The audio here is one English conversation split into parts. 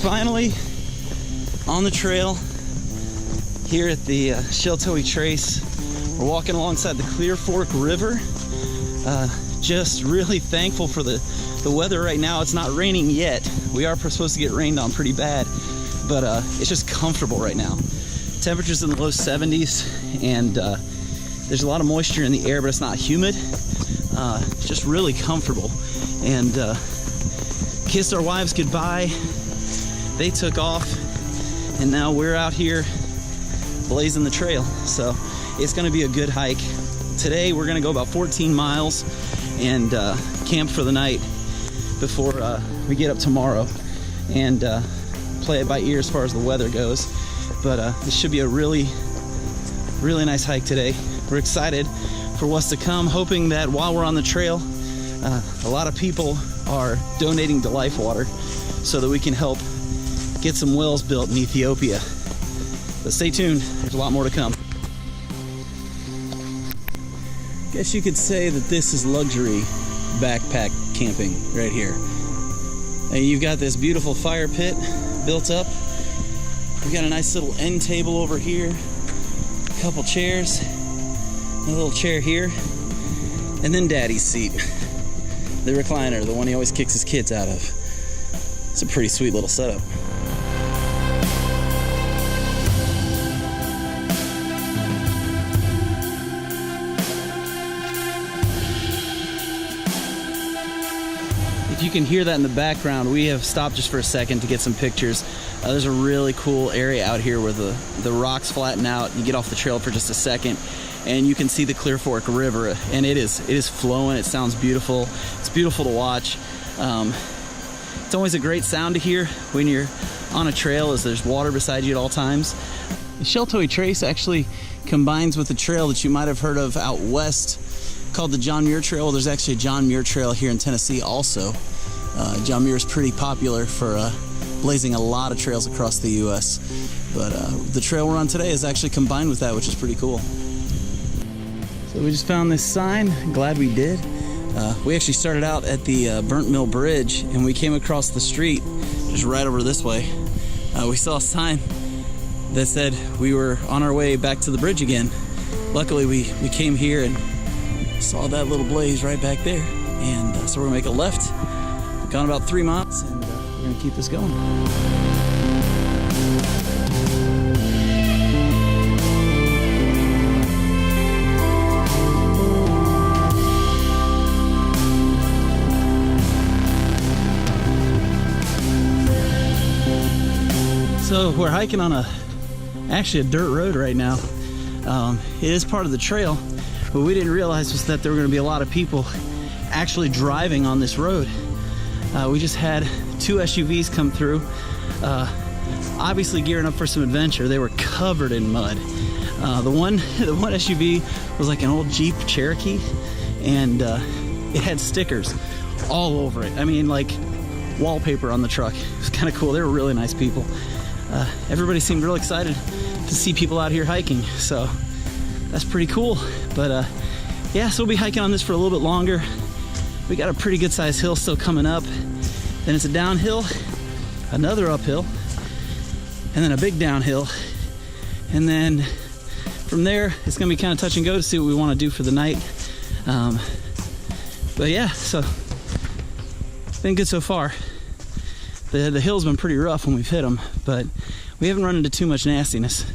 finally on the trail here at the Sheltowee Trace. We're walking alongside the Clear Fork River. Just really thankful for the weather right now. It's not raining yet. We are supposed to get rained on pretty bad, but it's just comfortable right now. Temperatures in the low 70s, and there's a lot of moisture in the air, but it's not humid. It's just really comfortable. And kissed our wives goodbye. They took off, and now we're out here blazing the trail. So it's gonna be a good hike. Today we're gonna go about 14 miles and camp for the night before we get up tomorrow, and play it by ear as far as the weather goes. But this should be a really nice hike today. We're excited for what's to come, hoping that while we're on the trail, a lot of people are donating to Lifewater so that we can help get some wells built in Ethiopia. But stay tuned, there's a lot more to come. Guess you could say that this is luxury backpack camping right here. And you've got this beautiful fire pit built up. We've got a nice little end table over here, a couple chairs, a little chair here, and then Daddy's seat, the recliner, the one he always kicks his kids out of. It's a pretty sweet little setup. You can hear that in the background. We have stopped just for a second to get some pictures. There's a really cool area out here where the rocks flatten out. You get off the trail for just a second and you can see the Clear Fork River, and it is flowing. It sounds beautiful. It's beautiful to watch. It's always a great sound to hear when you're on a trail, as there's water beside you at all times. The Sheltowee Trace actually combines with a trail that you might have heard of out west called the John Muir Trail. Well, there's actually a John Muir Trail here in Tennessee also. John Muir is pretty popular for blazing a lot of trails across the U.S. But the trail we're on today is actually combined with that, which is pretty cool. So we just found this sign. Glad we did. We actually started out at the Burnt Mill Bridge, and we came across the street just right over this way. We saw a sign that said we were on our way back to the bridge again. Luckily, we came here and saw that little blaze right back there, and so we're gonna make a left. Gone about 3 miles, and we're gonna keep this going. So we're hiking on actually a dirt road right now. It is part of the trail. What we didn't realize was that there were going to be a lot of people actually driving on this road. We just had 2 SUVs come through, obviously gearing up for some adventure. They were covered in mud. The one SUV was like an old Jeep Cherokee, and it had stickers all over it. I mean, like wallpaper on the truck. It was kind of cool. They were really nice people. Everybody seemed real excited to see people out here hiking, so that's pretty cool. But yeah, so we'll be hiking on this for a little bit longer. We got a pretty good sized hill still coming up. Then it's a downhill, another uphill, and then a big downhill. And then from there, it's gonna be kind of touch and go to see what we want to do for the night. But yeah, so it's been good so far. The hill's been pretty rough when we've hit them, but we haven't run into too much nastiness.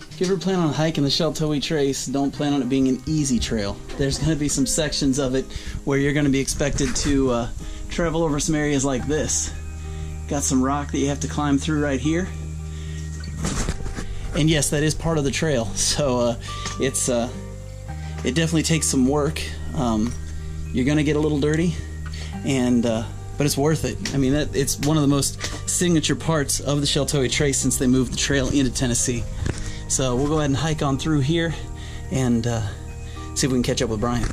If you ever plan on hiking the Sheltowee Trace, don't plan on it being an easy trail. There's going to be some sections of it where you're going to be expected to travel over some areas like this. Got some rock that you have to climb through right here. And yes, that is part of the trail. So it's It definitely takes some work. You're gonna get a little dirty, and but it's worth it. I mean, it's one of the most signature parts of the Sheltowee Trace since they moved the trail into Tennessee. So we'll go ahead and hike on through here and see if we can catch up with Brian.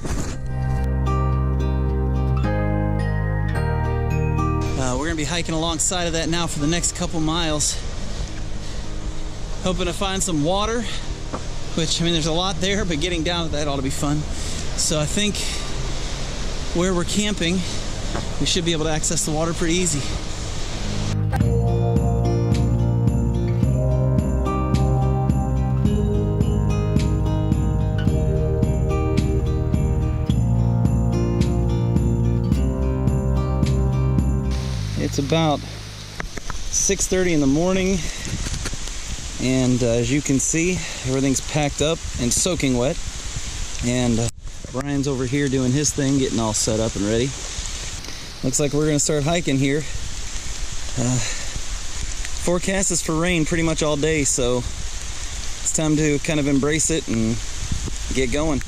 We're gonna be hiking alongside of that now for the next couple miles. Hoping to find some water, which, I mean, there's a lot there, but getting down to that ought to be fun. So I think where we're camping, we should be able to access the water pretty easy. It's about 6:30 in the morning, and as you can see, everything's packed up and soaking wet, and Brian's over here doing his thing, getting all set up and ready. Looks like we're gonna start hiking here. Forecast is for rain pretty much all day, so it's time to kind of embrace it and get going.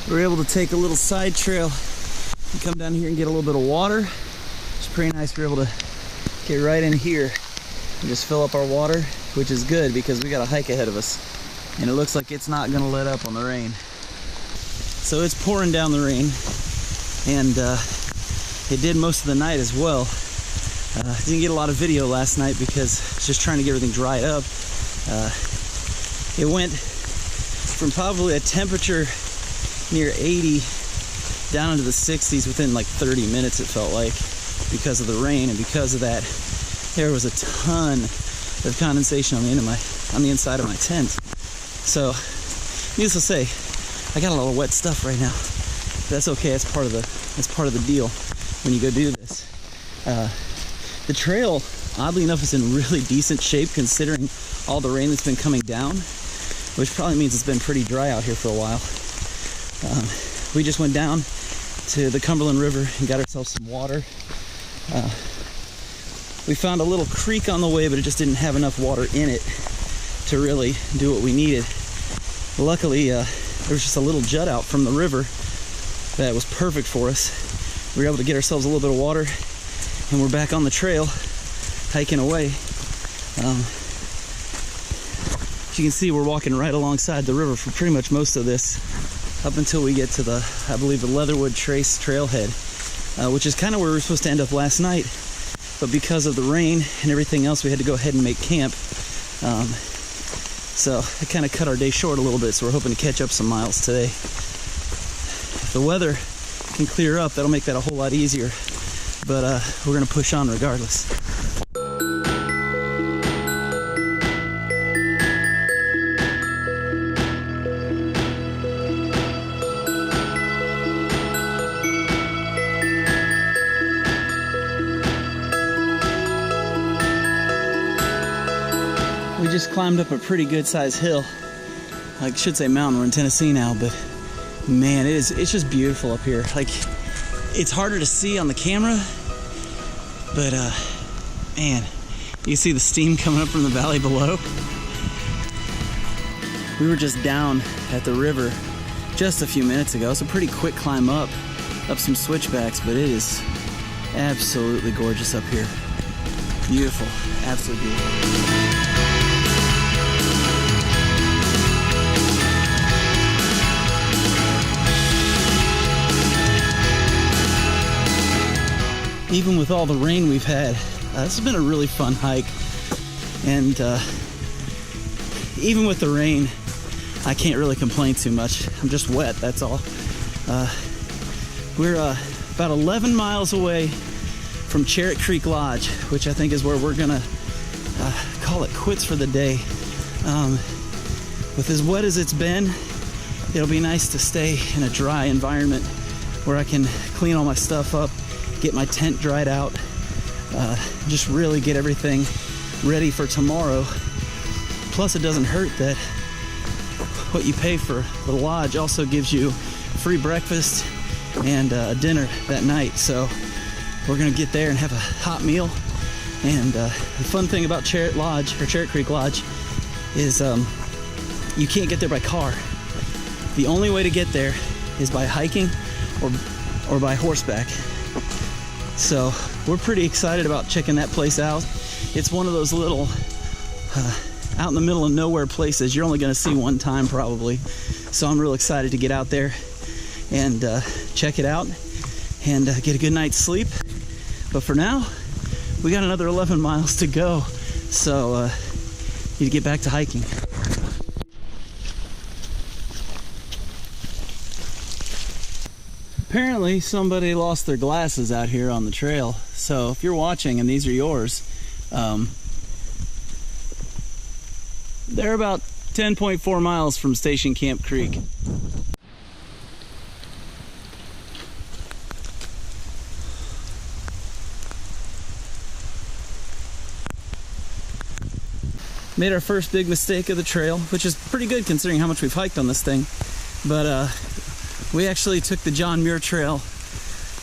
We were able to take a little side trail and come down here and get a little bit of water. It's pretty nice. We're able to get right in here and just fill up our water, which is good because we got a hike ahead of us. And it looks like it's not gonna let up on the rain. So it's pouring down the rain, and it did most of the night as well. Didn't get a lot of video last night because I was just trying to get everything dried up. It went from probably a temperature near 80 down into the 60s within like 30 minutes, it felt like, because of the rain, and because of that there was a ton of condensation on the inside of my tent. So needless to say, I got a lot of wet stuff right now. That's okay. That's part of the deal when you go do this. The trail, oddly enough, is in really decent shape considering all the rain that's been coming down, which probably means it's been pretty dry out here for a while. We just went down to the Cumberland River and got ourselves some water. We found a little creek on the way, but it just didn't have enough water in it to really do what we needed. Luckily, there was just a little jut out from the river that was perfect for us. We were able to get ourselves a little bit of water, and we're back on the trail, hiking away. As you can see, we're walking right alongside the river for pretty much most of this, up until we get to I believe the Leatherwood Trace trailhead, which is kind of where we were supposed to end up last night, but because of the rain and everything else, we had to go ahead and make camp. So it kind of cut our day short a little bit, so we're hoping to catch up some miles today. If the weather can clear up, that'll make that a whole lot easier, but we're gonna push on regardless. We just climbed up a pretty good sized hill. I should say mountain. We're in Tennessee now, but man, it's just beautiful up here. Like, it's harder to see on the camera, but man, you see the steam coming up from the valley below. We were just down at the river just a few minutes ago. It's a pretty quick climb up some switchbacks, but it is absolutely gorgeous up here. Beautiful, absolutely beautiful. Even with all the rain we've had, this has been a really fun hike, and even with the rain, I can't really complain too much. I'm just wet, that's all. We're about 11 miles away from Cherritt Creek Lodge, which I think is where we're gonna call it quits for the day. With as wet as it's been, it'll be nice to stay in a dry environment where I can clean all my stuff up, get my tent dried out, just really get everything ready for tomorrow. Plus, it doesn't hurt that what you pay for the lodge also gives you free breakfast and a dinner that night. So we're gonna get there and have a hot meal And the fun thing about Cherry Creek Lodge is you can't get there by car. The only way to get there is by hiking or by horseback. So we're pretty excited about checking that place out. It's one of those little out in the middle of nowhere places you're only going to see one time probably. So I'm real excited to get out there and check it out and get a good night's sleep. But for now, we got another 11 miles to go, so need to get back to hiking. Apparently somebody lost their glasses out here on the trail, so if you're watching and these are yours, they're about 10.4 miles from Station Camp Creek. Made our first big mistake of the trail, which is pretty good considering how much we've hiked on this thing. But we actually took the John Muir Trail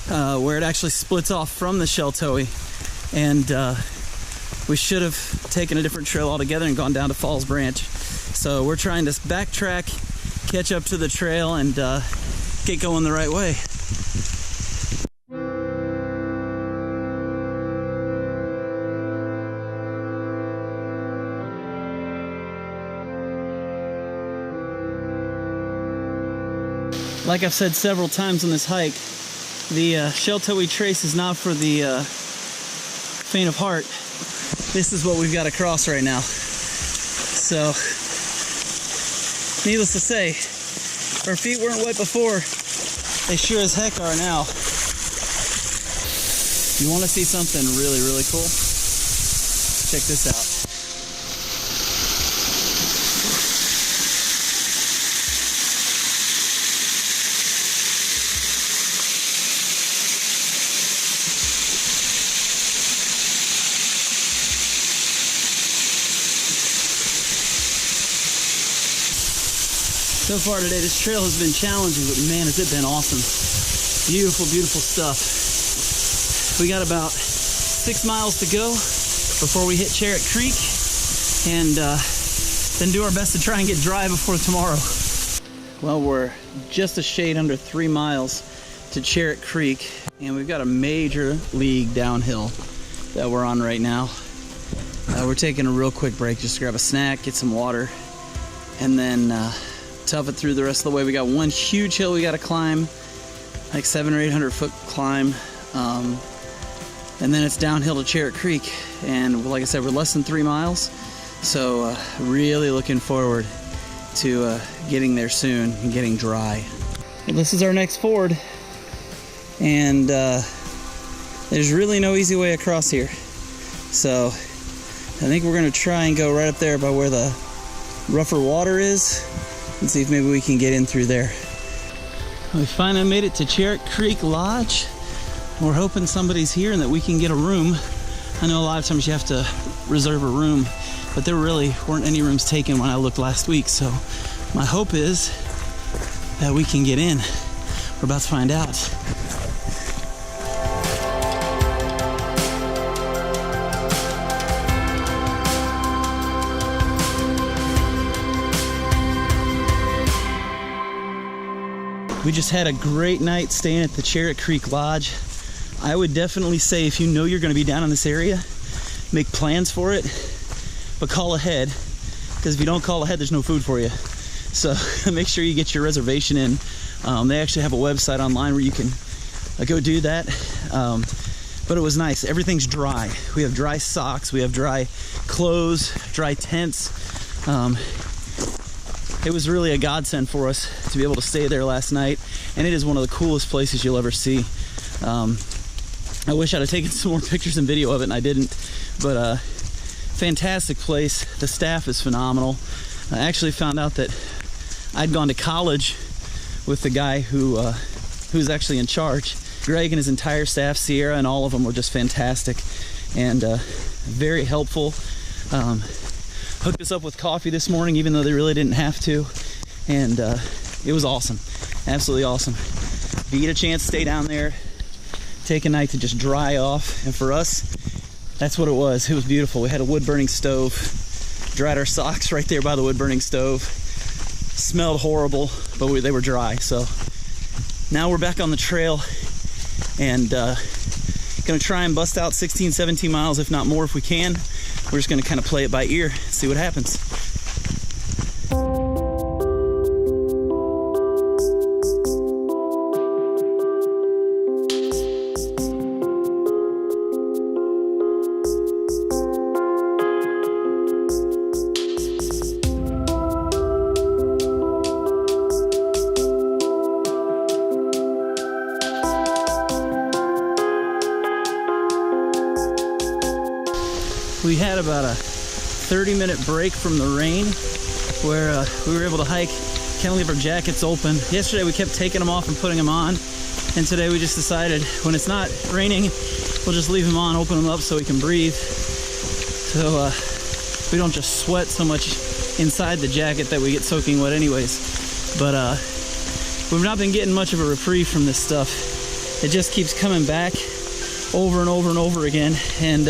where it actually splits off from the Sheltowee, and we should have taken a different trail altogether and gone down to Falls Branch. So we're trying to backtrack, catch up to the trail, and get going the right way. Like I've said several times on this hike, the Sheltowee Trace is not for the faint of heart. This is what we've got to cross right now. So, needless to say, if our feet weren't wet before, they sure as heck are now. You want to see something really, really cool? Check this out. So far today, this trail has been challenging, but man, has it been awesome. Beautiful, beautiful stuff. We got about 6 miles to go before we hit Cherry Creek, and then do our best to try and get dry before tomorrow. Well, we're just a shade under 3 miles to Cherry Creek, and we've got a major league downhill that we're on right now. We're taking a real quick break just to grab a snack, get some water, and then tough it through the rest of the way. We got one huge hill we got to climb, like 700 or 800 foot climb, and then it's downhill to Cherry Creek. And like I said, we're less than 3 miles, so really looking forward to getting there soon and getting dry. Well, this is our next ford, and there's really no easy way across here, so I think we're going to try and go right up there by where the rougher water is and see if maybe we can get in through there. We finally made it to Cherry Creek Lodge. We're hoping somebody's here and that we can get a room. I know a lot of times you have to reserve a room, but there really weren't any rooms taken when I looked last week, so my hope is that we can get in. We're about to find out. We just had a great night staying at the Cherry Creek Lodge. I would definitely say if you know you're going to be down in this area, make plans for it, but call ahead, because if you don't call ahead, there's no food for you. So make sure you get your reservation in. They actually have a website online where you can go do that. But it was nice. Everything's dry. We have dry socks, we have dry clothes, dry tents. It was really a godsend for us to be able to stay there last night, and it is one of the coolest places you'll ever see. I wish I'd have taken some more pictures and video of it, and I didn't, but fantastic place. The staff is phenomenal. I actually found out that I'd gone to college with the guy who's actually in charge. Greg and his entire staff, Sierra, and all of them were just fantastic and very helpful. Hooked us up with coffee this morning, even though they really didn't have to, and it was awesome, absolutely awesome. If you get a chance, stay down there, take a night to just dry off. And for us, That's what it was. It was beautiful. We had a wood-burning stove. Dried our socks right there by the wood-burning stove. Smelled horrible, but they were dry. So now we're back on the trail and gonna try and bust out 16, 17 miles, if not more if we can. We're just gonna kind of play it by ear, see what happens. We had about a 30-minute break from the rain where we were able to hike. Can't leave our jackets open. Yesterday we kept taking them off and putting them on, and today we just decided when it's not raining, we'll just leave them on, open them up so we can breathe, so we don't just sweat so much inside the jacket that we get soaking wet anyways. But we've not been getting much of a reprieve from this stuff. It just keeps coming back over and over and over again, and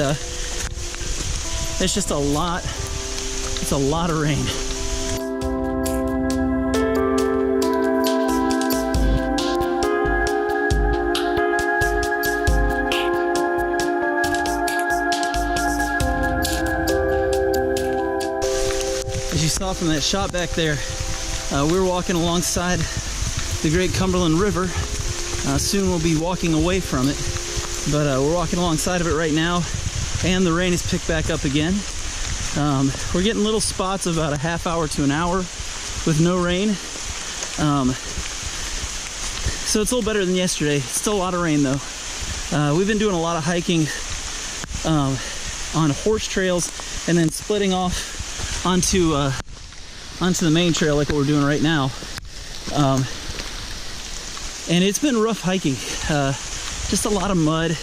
it's just a lot. It's a lot of rain. As you saw from that shot back there, we were walking alongside the great Cumberland River. Soon we'll be walking away from it, but we're walking alongside of it right now. And the rain has picked back up again. We're getting little spots of about a half hour to an hour with no rain. So it's a little better than yesterday. Still a lot of rain though. We've been doing a lot of hiking on horse trails and then splitting off onto the main trail like what we're doing right now. And it's been rough hiking. Just a lot of mud.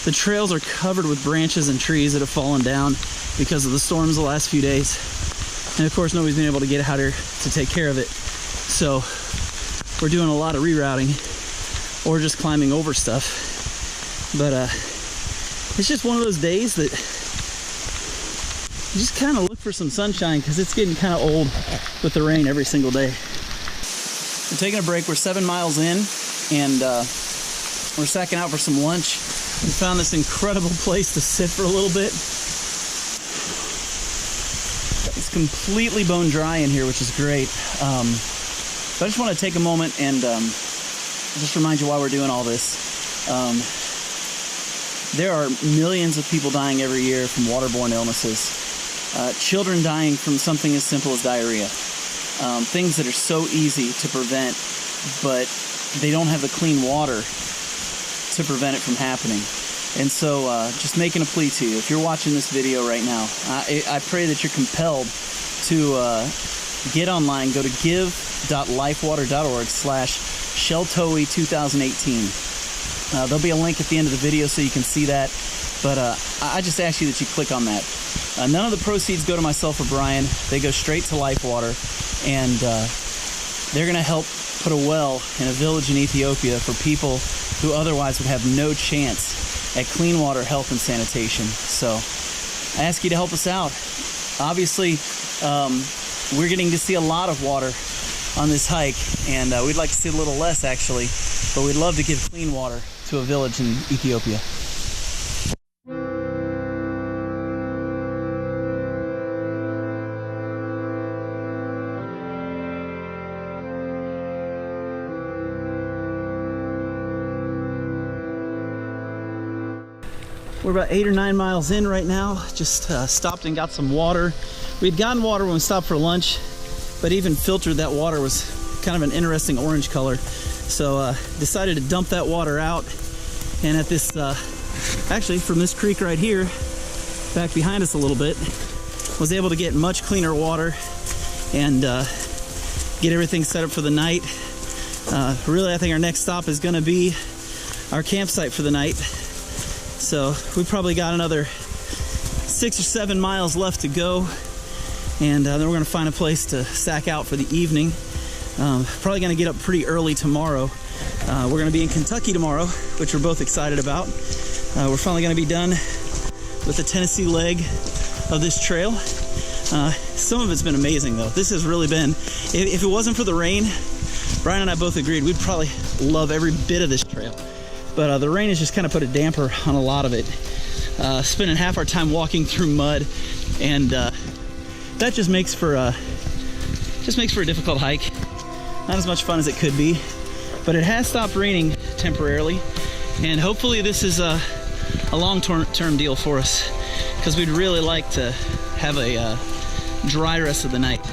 The trails are covered with branches and trees that have fallen down because of the storms the last few days. And of course, nobody's been able to get out here to take care of it. So we're doing a lot of rerouting or just climbing over stuff. But it's just one of those days that you just kind of look for some sunshine because it's getting kind of old with the rain every single day. We're taking a break. We're 7 miles in, and we're sacking out for some lunch. We found this incredible place to sit for a little bit. It's completely bone dry in here, which is great. But I just want to take a moment and just remind you why we're doing all this. There are millions of people dying every year from waterborne illnesses. Children dying from something as simple as diarrhea. Things that are so easy to prevent, but they don't have the clean water to prevent it from happening. And so just making a plea to you, if you're watching this video right now, I pray that you're compelled to get online, go to give.lifewater.org/Sheltowee 2018. There'll be a link at the end of the video so you can see that, but I just ask you that you click on that. None of the proceeds go to myself or Brian. They go straight to Lifewater, and they're going to help put a well in a village in Ethiopia for people who otherwise would have no chance at clean water, health, and sanitation. So I ask you to help us out. Obviously, we're getting to see a lot of water on this hike, and we'd like to see a little less actually, but we'd love to give clean water to a village in Ethiopia. We're about 8 or 9 miles in right now. Just stopped and got some water. We had gotten water when we stopped for lunch, but even filtered, that water was kind of an interesting orange color. So decided to dump that water out. And at this, actually from this creek right here, back behind us a little bit, was able to get much cleaner water and get everything set up for the night. Really, I think our next stop is gonna be our campsite for the night. So we've probably got another 6 or 7 miles left to go, and then we're gonna find a place to sack out for the evening. Probably gonna get up pretty early tomorrow. We're gonna be in Kentucky tomorrow, which we're both excited about. We're finally gonna be done with the Tennessee leg of this trail. Some of it's been amazing though. This has really been, if it wasn't for the rain, Brian and I both agreed we'd probably love every bit of this trail. But the rain has just kind of put a damper on a lot of it. Spending half our time walking through mud, and that just makes for a difficult hike. Not as much fun as it could be, but it has stopped raining temporarily, and hopefully this is a long-term deal for us, because we'd really like to have a dry rest of the night.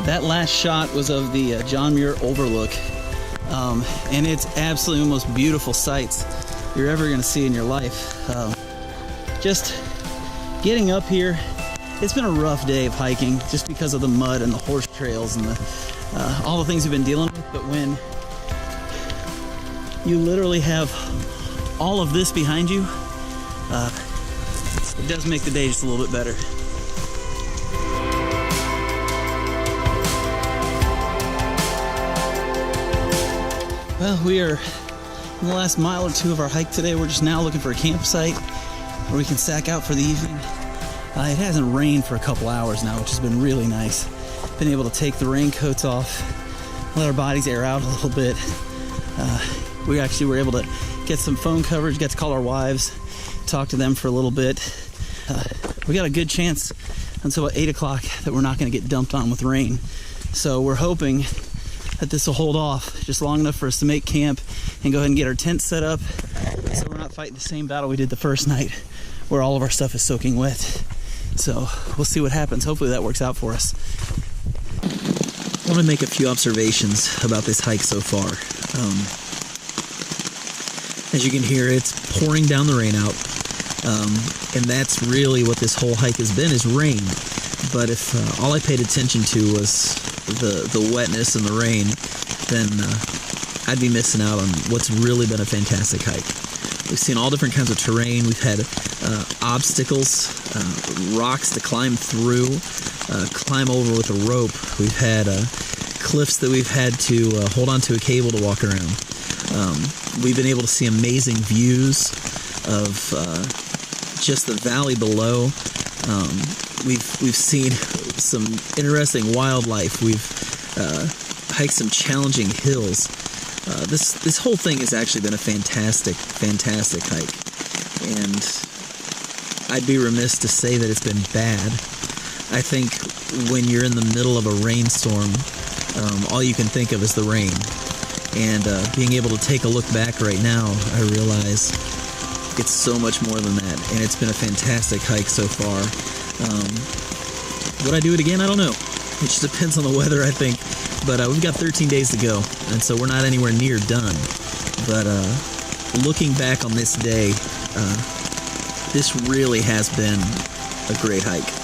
That last shot was of the John Muir Overlook, and it's absolutely the most beautiful sights you're ever going to see in your life. Just getting up here, it's been a rough day of hiking just because of the mud and the horse trails and all the things we've been dealing with, but when you literally have all of this behind you, it does make the day just a little bit better. Well, we are in the last mile or two of our hike today. We're just now looking for a campsite where we can sack out for the evening. It hasn't rained for a couple hours now, which has been really nice. Been able to take the raincoats off, let our bodies air out a little bit. We actually were able to get some phone coverage, get to call our wives, talk to them for a little bit. We got a good chance until about 8 o'clock that we're not going to get dumped on with rain. So we're hoping that this will hold off just long enough for us to make camp and go ahead and get our tent set up, so we're not fighting the same battle we did the first night where all of our stuff is soaking wet. So we'll see what happens. Hopefully that works out for us. I want to make a few observations about this hike so far. As you can hear, it's pouring down the rain out, and that's really what this whole hike has been, is rain. But if all I paid attention to was the wetness and the rain, then I'd be missing out on what's really been a fantastic hike. We've seen all different kinds of terrain. We've had obstacles, rocks to climb through, climb over with a rope. We've had cliffs that we've had to hold onto a cable to walk around. We've been able to see amazing views of just the valley below. We've seen some interesting wildlife. We've hiked some challenging hills. This whole thing has actually been a fantastic hike, and I'd be remiss to say that it's been bad. I think when you're in the middle of a rainstorm, all you can think of is the rain, and being able to take a look back right now, I realize it's so much more than that, and it's been a fantastic hike so far. Would I do it again? I don't know. It just depends on the weather, I think. But we've got 13 days to go, and so we're not anywhere near done. But looking back on this day, this really has been a great hike.